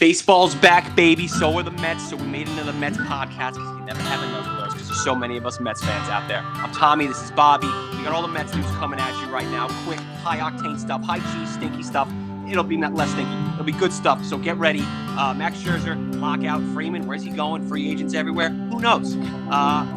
Baseball's back, baby. So are the Mets. So we made another Mets podcast because you never have enough of those because there's so many of us Mets fans out there. I'm Tommy. This is Bobby. We got all the Mets news coming at you right now. Quick, high-octane stuff, high-cheese, stinky stuff. It'll be not less stinky. It'll be good stuff. So get ready. Max Scherzer, Lockout, Freeman. Where's he going? Free agents everywhere. Who knows?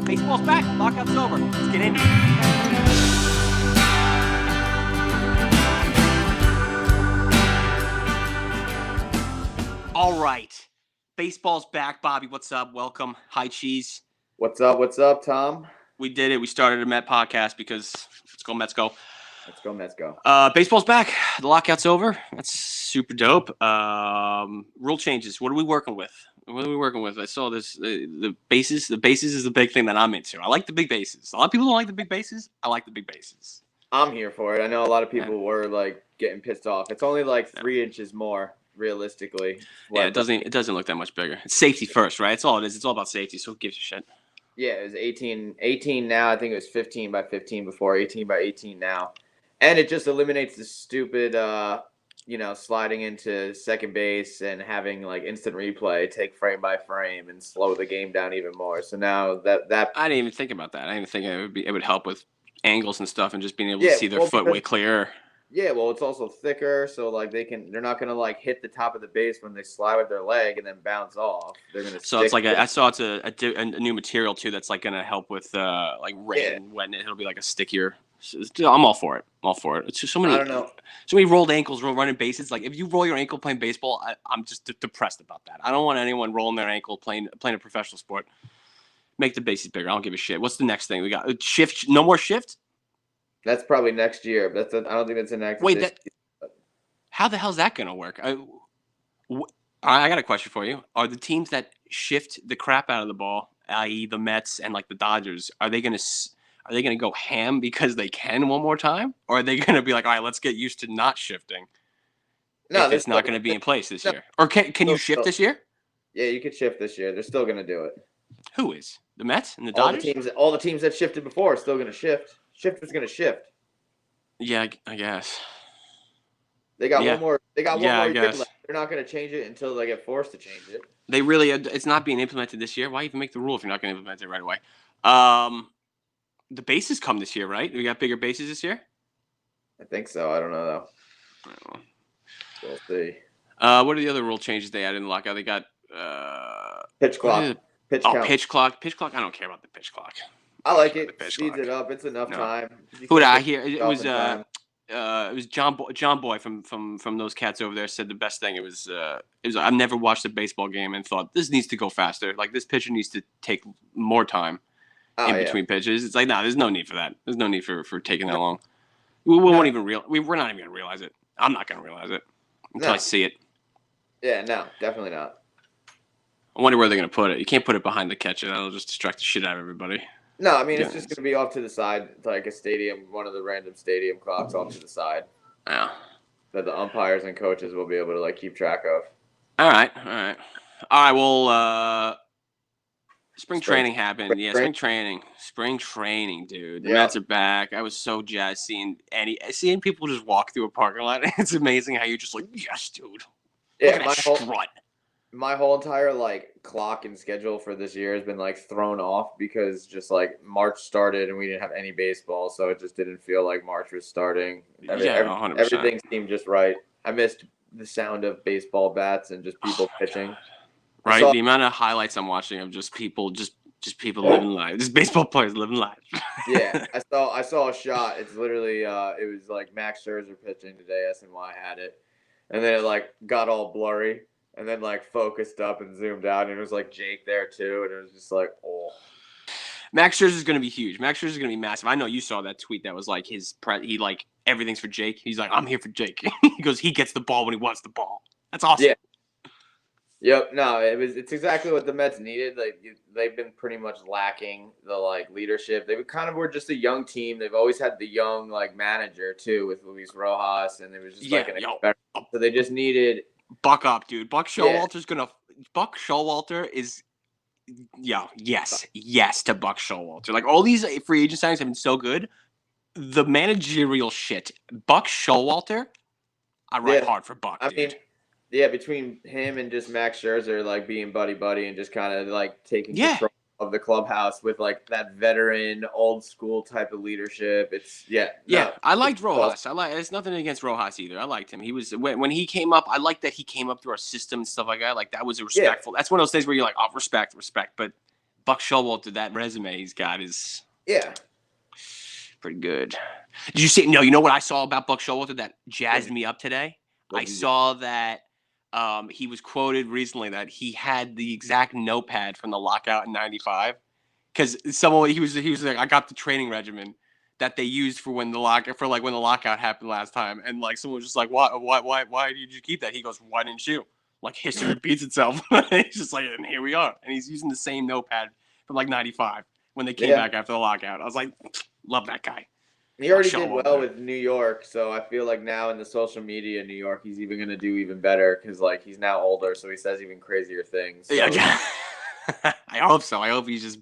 Baseball's back. Lockout's over. Let's get into it. All right. Baseball's back. Bobby, what's up? Welcome. Hi, Cheese. What's up, Tom? We did it. We started a Met podcast because let's go, Mets go. Let's go. Baseball's back. The lockout's over. That's super dope. Rule changes. What are we working with? I saw this. The bases. The bases is the big thing that I'm into. I like the big bases. A lot of people don't like the big bases. I like the big bases. I'm here for it. I know a lot of people were like getting pissed off. It's only like 3 inches more. Realistically, yeah, it doesn't look that much bigger. It's safety first, right? It's all it is. It's all about safety. So who gives a shit? Yeah, it was 18 now. I think it was 15 by 15 before, 18 by 18 now, and it just eliminates the stupid, sliding into second base and having like instant replay, take frame by frame, and slow the game down even more. So now that I didn't even think about that. I didn't think it would help with angles and stuff and just being able to see their foot way clearer. Yeah, well, it's also thicker, so like they're not gonna like hit the top of the base when they slide with their leg and then bounce off. They're gonna. So it's like I saw it's a new material too that's like gonna help with like rain and wetness. It'll be like a stickier. I'm all for it. It's just so many. I don't know. So many rolled ankles, running bases. Like if you roll your ankle playing baseball, I'm just depressed about that. I don't want anyone rolling their ankle playing a professional sport. Make the bases bigger. I don't give a shit. What's the next thing we got? Shift. No more shift. That's probably next year. I don't think that's the next. Wait, how the hell is that going to work? I got a question for you. Are the teams that shift the crap out of the ball, i.e., the Mets and like the Dodgers, are they going to go ham because they can one more time, or are they going to be like, all right, let's get used to not shifting? No, if it's not going to be in place this year, or can you shift this year? Yeah, you could shift this year. They're still going to do it. Who is the Mets and the Dodgers? All the teams that shifted before are still going to shift. Shifter's going to shift. Yeah, I guess. They got one more. They got one more year left. They're not going to change it until they get forced to change it. It's not being implemented this year. Why even make the rule if you're not going to implement it right away? The bases come this year, right? We got bigger bases this year? I think so. I don't know, though. We'll see. What are the other rule changes they added in the lockout? They got pitch clock. Pitch clock. Pitch clock. I don't care about the pitch clock. I like it. Speeds it up. It's enough time. Who did I hear? It was John Boy from those cats over there said the best thing. It was I've never watched a baseball game and thought this needs to go faster. Like this pitcher needs to take more time between pitches. It's like there's no need for that. There's no need for taking that long. We're not even gonna realize it. I'm not gonna realize it until I see it. Yeah, no, definitely not. I wonder where they're gonna put it. You can't put it behind the catcher. That'll just distract the shit out of everybody. No, I mean, it's just going to be off to the side, like a stadium, one of the random stadium clocks off to the side. Yeah. That the umpires and coaches will be able to, like, keep track of. All right. Well, spring training happened. Yeah, Spring training, dude. The Mets are back. I was so jazzed seeing people just walk through a parking lot. It's amazing how you're just like, yes, dude. Yeah, look at that strut. My whole entire like clock and schedule for this year has been like thrown off because just like March started and we didn't have any baseball, so it just didn't feel like March was starting. 100%. Everything seemed just right. I missed the sound of baseball bats and just people pitching. Right, the amount of highlights I'm watching of just people living life. Just baseball players living life. Yeah, I saw a shot. It's literally it was like Max Scherzer pitching today. SNY had it, and then it like got all blurry. And then, like, focused up and zoomed out, and it was, like, Jake there, too. And it was just like, oh. Max Scherzer is going to be huge. Max Scherzer is going to be massive. I know you saw that tweet that was, like, everything's for Jake. He's like, I'm here for Jake. He goes, he gets the ball when he wants the ball. That's awesome. Yeah. Yep. No, it's exactly what the Mets needed. Like, they've been pretty much lacking the, like, leadership. They kind of were just a young team. They've always had the young, like, manager, too, with Luis Rojas. And it was just, like, an experiment. So they just needed – Buck up, dude. Buck Showalter is yes to Buck Showalter. Like all these free agent signings have been so good. The managerial shit. Buck Showalter, I ride hard for Buck, dude. Yeah, between him and just Max Scherzer, like being buddy and just kind of like taking Yeah. control of the clubhouse with like that veteran, old school type of leadership. Yeah, No, I liked it's awesome. Rojas. It's nothing against Rojas either. I liked him. He was when he came up. I liked that he came up through our system and stuff like that. Like that was a Yeah, respectful. That's one of those things where you're like, oh, respect. But Buck Showalter, that resume he's got is yeah. pretty good. Did you see? No, you know what I saw about Buck Showalter that jazzed What me up today? I did you do? saw that he was quoted recently that he had the exact notepad from the lockout in '95 because someone he was like, I got the training regimen that they used for when the lockout happened last time, and like someone was just like, why did you keep that? He goes, why didn't you? Like history repeats itself. He's just like, and here we are, and he's using the same notepad from like '95 when they came Yeah, back after the lockout. I was like, love that guy. he Buck already did well Showalter. with New York, so I feel like now in the social media in New York, he's even gonna do even better because like he's now older, so he says even crazier things. So Yeah, I hope so. I hope he's just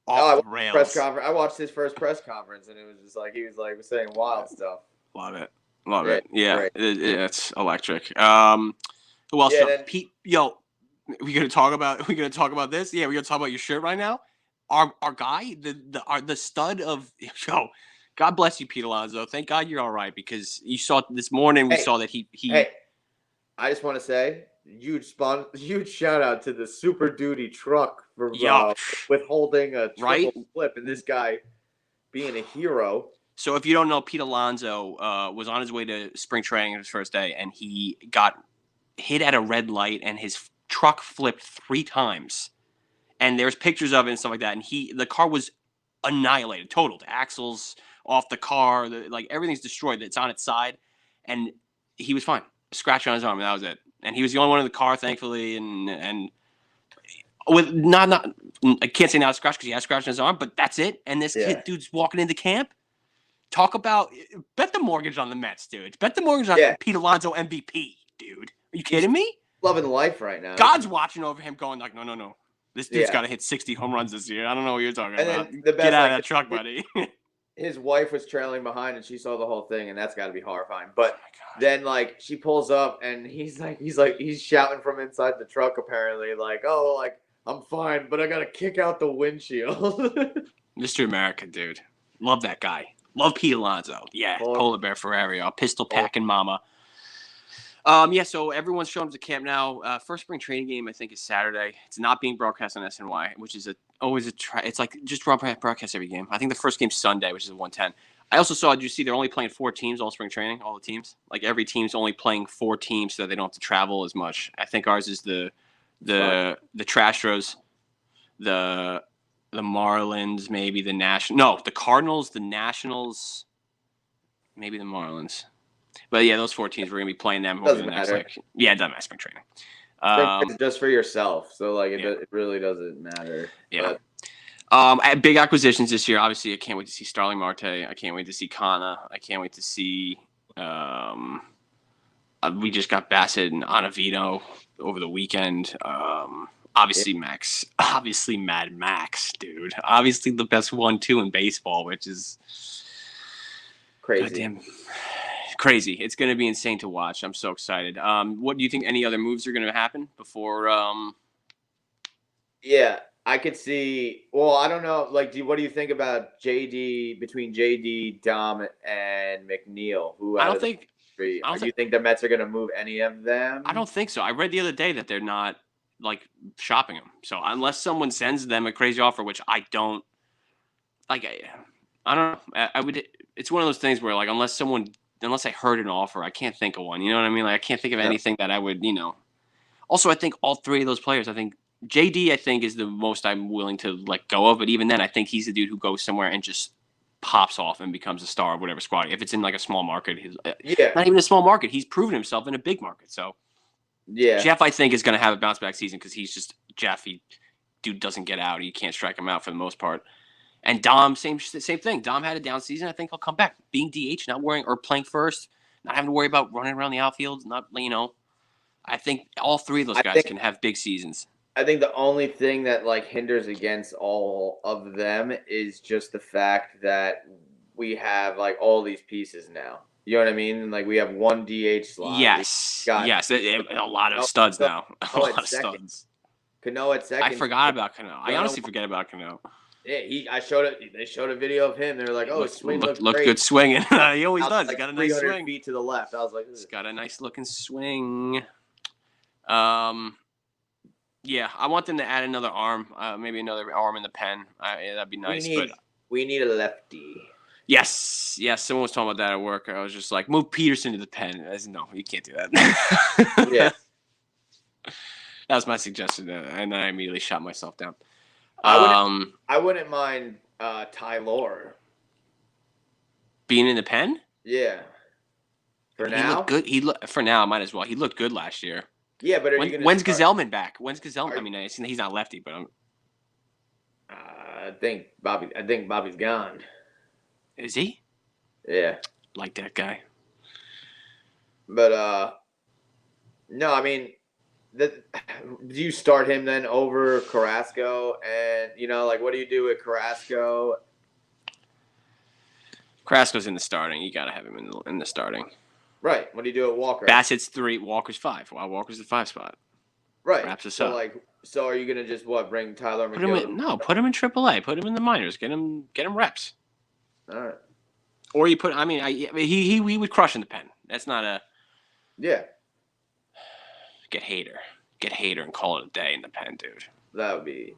oh, off I the watched press rails. conference. I watched his first press conference, and it was just like he was like saying Love wild it. stuff. Love it. Love Yeah, it. Yeah, great. it's electric. Who else? Yeah, then Pete. Yo, we gonna talk about this? Yeah, we gonna talk about your shirt right now. Our guy, the stud of yo. God bless you, Pete Alonso. Thank God you're all right because you saw this morning. We hey, saw that hey, he I just want to say huge shout out to the Super Duty truck for yo withholding a right. triple flip, and this guy being a hero. So if you don't know, Pete Alonso was on his way to spring training his first day, and he got hit at a red light, and his truck flipped 3 times. And there's pictures of it and stuff like that. And the car was annihilated, totaled. Axles off the car, like everything's destroyed. It's on its side, and he was fine. A scratch on his arm, and that was it. And he was the only one in the car, thankfully, and with not I can't say not a scratch because he has a scratch on his arm, but that's it. And this Yeah, kid, dude's walking into camp. Talk about bet the mortgage on the Mets, dude. Bet the mortgage on yeah, Pete Alonso MVP, dude. Are you he's kidding me? loving life right now. God's watching over him, going like, no. This dude's Yeah, got to hit 60 home runs this year. I don't know what you're talking and about. then the Get best out of like that truck, buddy. Oh his wife was trailing behind, and she saw the whole thing, and that's got to be horrifying. But my God. then like she pulls up, and he's shouting from inside the truck apparently, like, oh, like I'm fine, but I gotta kick out the windshield. Mr. America, dude. Love that guy. Love Pete Alonso. Yeah, Polar Bear Ferrari, pistol packing mama. Yeah, so everyone's showing up to camp now. First spring training game, I think, is Saturday. It's not being broadcast on SNY, which is always a try. It's like just broadcast every game. I think the first game's Sunday, which is a 110. I also saw, did you see they're only playing 4 teams all spring training, all the teams? Like every team's only playing 4 teams so that they don't have to travel as much. I think ours is the Trastros, the Marlins, maybe the the Cardinals, the Nationals, maybe the Marlins. But yeah, those 4 teams, we're gonna be playing them over Doesn't the next matter. it doesn't matter spring training. Spring training is just for yourself, so like Yeah. it really doesn't matter. Yeah. But Big acquisitions this year. Obviously, I can't wait to see Starling Marte. I can't wait to see Kana. I can't wait to see. We just got Bassett and Anavino over the weekend. Obviously, Max. Obviously, Mad Max, dude. Obviously, the best 1-2 in baseball, which is crazy. goddamn crazy. It's going to be insane to watch. I'm so excited. What do you think? Any other moves are going to happen before? Yeah, I could see. Well, I don't know. Like, what do you think about JD between JD, Dom, and McNeil? Who I out don't of the think. three? I don't Do you think. think the Mets are going to move any of them? I don't think so. I read the other day that they're not like shopping them. So unless someone sends them a crazy offer, which I don't like, I don't know. I would. It's one of those things where like unless I heard an offer, I can't think of one. You know what I mean? Like I can't think of No. anything that I would. Also, I think all 3 of those players. I think JD. I think is the most I'm willing to let go of. But even then, I think he's the dude who goes somewhere and just pops off and becomes a star of whatever squad. If it's in like a small market, Yeah, not even a small market. He's proven himself in a big market. So. yeah. Jeff, I think, is going to have a bounce back season because he's just Jeff. Dude doesn't get out. You can't strike him out for the most part. And Dom, same thing. Dom had a down season. I think he'll come back. Being DH, not worrying or playing first, not having to worry about running around the outfield. I think all 3 of those guys can have big seasons. I think the only thing that like hinders against all of them is just the fact that we have like all these pieces now. You know what I mean? Like we have one DH slot. We Yes, got yes, a lot of studs now. A Cano lot at of second. studs. Cano at second. I forgot about Cano. I honestly forget about Cano. Yeah, I showed it. They showed a video of him. They were like, "Oh, his swing looks Looked great." good swinging. He always does. Like He's got a nice 300 swing. feet to the left. I was like, He's got a nice looking swing. Yeah, I want them to add another arm, maybe another arm in the pen. Yeah, that'd be nice. We need a lefty. Yes. Someone was talking about that at work. I was just like, move Peterson to the pen. I said, no, you can't do that. Yeah, that was my suggestion, and then I immediately shot myself down. I wouldn't mind Tyler being in the pen. Yeah. For now, he looked good. For now, might as well. He looked good last year. Yeah, but when's Gazelman back? When's Gazelman? I mean, he's not lefty, but I think Bobby's gone. Is he? Yeah. Like that guy. But no, I mean, do you start him then over Carrasco? And what do you do with Carrasco? Carrasco's in the starting. You gotta have him in the starting. Right. What do you do at Walker? Bassett's 3, Walker's 5. Well, Walker's the 5 spot. Right. Wraps us up. So are you gonna just bring Tyler McGill? Put him in AAA. Put him in the minors. Get him reps. All right. Or you put. I mean, he would crush in the pen. That's not a. Yeah. Get Hader, and call it a day in the pen, dude. That would be.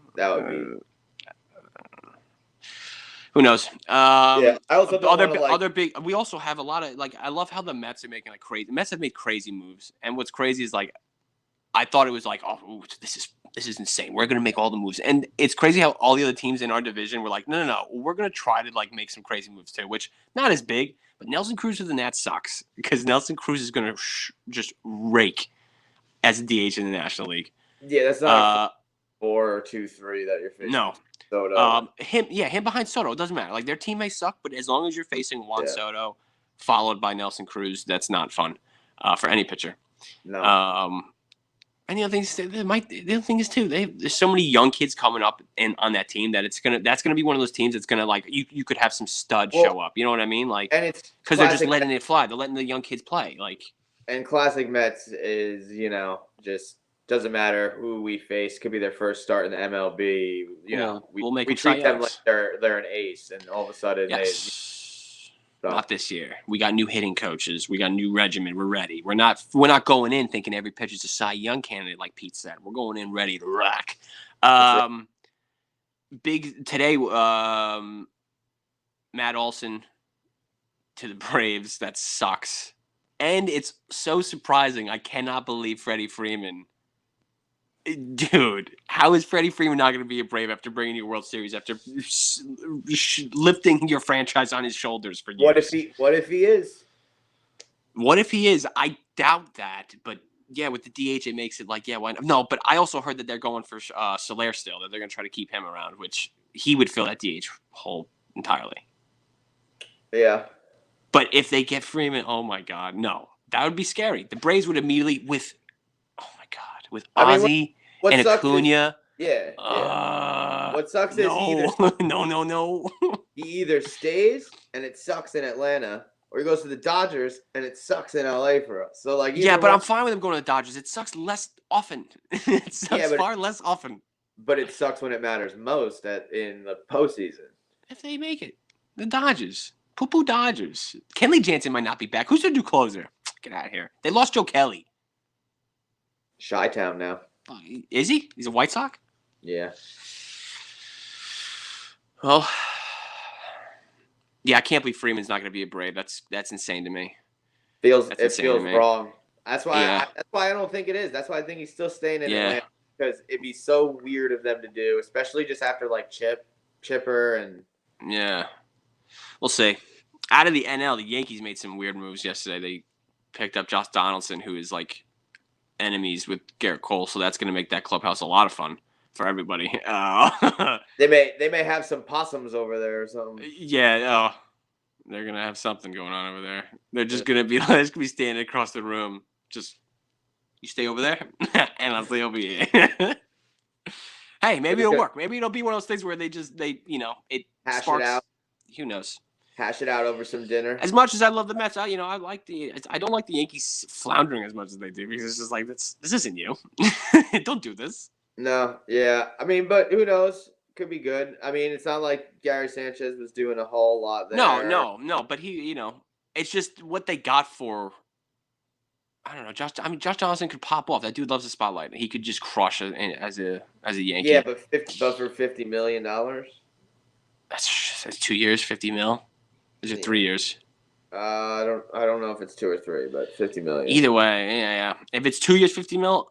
Who knows? Yeah, I also don't other big. We also have a lot of I love how the Mets are making crazy. The Mets have made crazy moves, and what's crazy is I thought it was oh, this is insane. We're gonna make all the moves, and it's crazy how all the other teams in our division were like, no, we're gonna try to make some crazy moves too. Which not as big, but Nelson Cruz with the Nats sucks because Nelson Cruz is gonna just rake as a DH in the National League. Yeah, that's not 4 or 2-3 that you're facing. No. Soto. Him behind Soto. It doesn't matter. Their team may suck, but as long as you're facing Juan Soto, followed by Nelson Cruz, that's not fun for any pitcher. No. And the other thing is too, there's so many young kids coming up on that team that that's gonna be one of those teams that's gonna you could have some stud show up. You know what I mean? And it's because they're just letting it fly. They're letting the young kids play. And classic Mets is just. Doesn't matter who we face. Could be their first start in the MLB. We treat them like they're an ace, and all of a sudden Not this year. We got new hitting coaches. We got a new regimen. We're ready. We're not going in thinking every pitcher's a Cy Young candidate, like Pete said. We're going in ready to rock. Big today. Matt Olson to the Braves. That sucks, and it's so surprising. I cannot believe Freddie Freeman. Dude, how is Freddie Freeman not going to be a Brave after bringing you a World Series, after lifting your franchise on his shoulders for years? What if he is? What if he is? I doubt that, but yeah, with the DH, it makes it why not? No, but I also heard that they're going for Soler still, that they're going to try to keep him around, which he would fill that DH hole entirely. Yeah. But if they get Freeman, oh my God, no. That would be scary. The Braves would immediately, with Ozzy and Acuna. What sucks is no. He either stays and it sucks in Atlanta, or he goes to the Dodgers and it sucks in LA for us. So but I'm fine with him going to the Dodgers. It sucks less often. It sucks far less often. But it sucks when it matters most in the postseason. If they make it, the Dodgers, poo Dodgers. Kenley Jansen might not be back. Who's their new closer? Get out of here. They lost Joe Kelly. Chi-Town now. Is he? He's a White Sox? Yeah. Well, yeah, I can't believe Freeman's not going to be a Brave. That's insane to me. It feels wrong. That's why I don't think it is. That's why I think he's still staying in Atlanta, because it'd be so weird of them to do, especially just after Chipper and. Yeah, we'll see. Out of the NL, the Yankees made some weird moves yesterday. They picked up Josh Donaldson, who is enemies with Garrett Cole, so that's going to make that clubhouse a lot of fun for everybody. They may have some possums over there or something. Yeah, they're going to have something going on over there. They're just going to be standing across the room. Just, you stay over there, and I'll stay over here. Hey, maybe it'll work. Maybe it'll be one of those things where it hash sparks. it out. Who knows? Hash it out over some dinner. As much as I love the Mets, I don't like the Yankees floundering as much as they do because it's just like this isn't you. Don't do this. No, yeah. I mean, but who knows? Could be good. I mean, it's not like Gary Sanchez was doing a whole lot there. No. But he, it's just what they got for. I don't know. Josh Johnson could pop off. That dude loves the spotlight. He could just crush it as a Yankee. Yeah, but for $50 million. That's 2 years, 50 mil. Is it 3 years? I don't know if it's 2 or 3, but 50 million. Either way, yeah. If it's 2 years, 50 mil,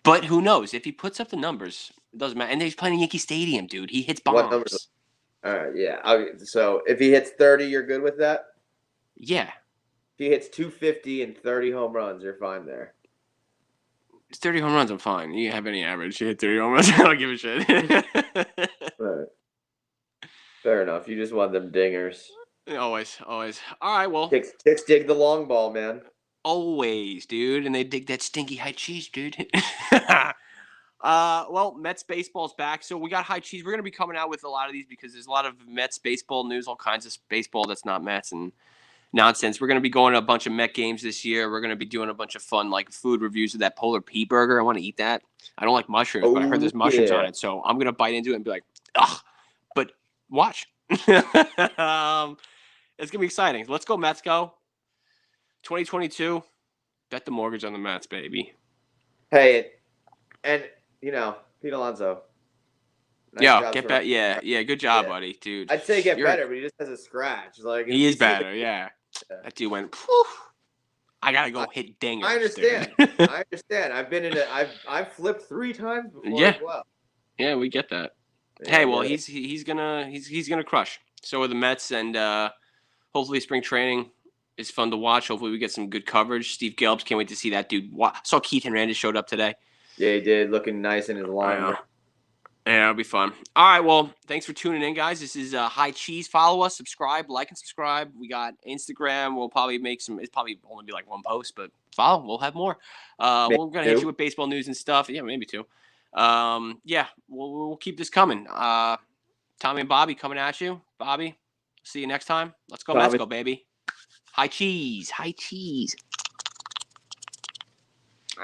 but who knows? If he puts up the numbers, it doesn't matter. And he's playing in Yankee Stadium, dude. He hits bombs. What numbers? All right, yeah. So if he hits 30, you're good with that? Yeah. If he hits 250 and 30 home runs, you're fine there. 30 home runs, I'm fine. You have any average. You hit 30 home runs, I don't give a shit. Right. Fair enough. You just want them dingers. Always. All right, well. Ticks dig the long ball, man. Always, dude. And they dig that stinky high cheese, dude. Well, Mets baseball's back. So we got high cheese. We're going to be coming out with a lot of these because there's a lot of Mets baseball news, all kinds of baseball that's not Mets and nonsense. We're going to be going to a bunch of Met games this year. We're going to be doing a bunch of fun, like, food reviews of that Polar Pea burger. I want to eat that. I don't like mushrooms, but I heard there's mushrooms on it. So I'm going to bite into it and be like, ugh. But watch. It's going to be exciting. Let's go, Mets, go. 2022, bet the mortgage on the Mets, baby. Hey, and, Pete Alonso. Nice get better. Yeah, good job, buddy, dude. I'd say get better, but he just has a scratch. Like he is better, yeah. That dude went, poof. I gotta go hit dingers. I understand. I understand. I've been in it. I've flipped 3 times before as well. Yeah, we get that. Yeah, hey, well, he's gonna crush. So are the Mets, and hopefully spring training is fun to watch. Hopefully we get some good coverage. Steve Gelbs, can't wait to see that dude. I saw Keith Hernandez showed up today. Yeah, he did, looking nice in his line. Yeah, it'll be fun. All right, well, thanks for tuning in, guys. This is High Cheese. Follow us, subscribe, like, and subscribe. We got Instagram. We'll probably make some. It's probably only be like 1 post, but follow. We'll have more. We're gonna hit you with baseball news and stuff. Yeah, maybe 2. Yeah, we'll keep this coming. Tommy and Bobby coming at you. Bobby, see you next time. Let's go, Mets, go, baby. High cheese. I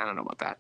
don't know about that.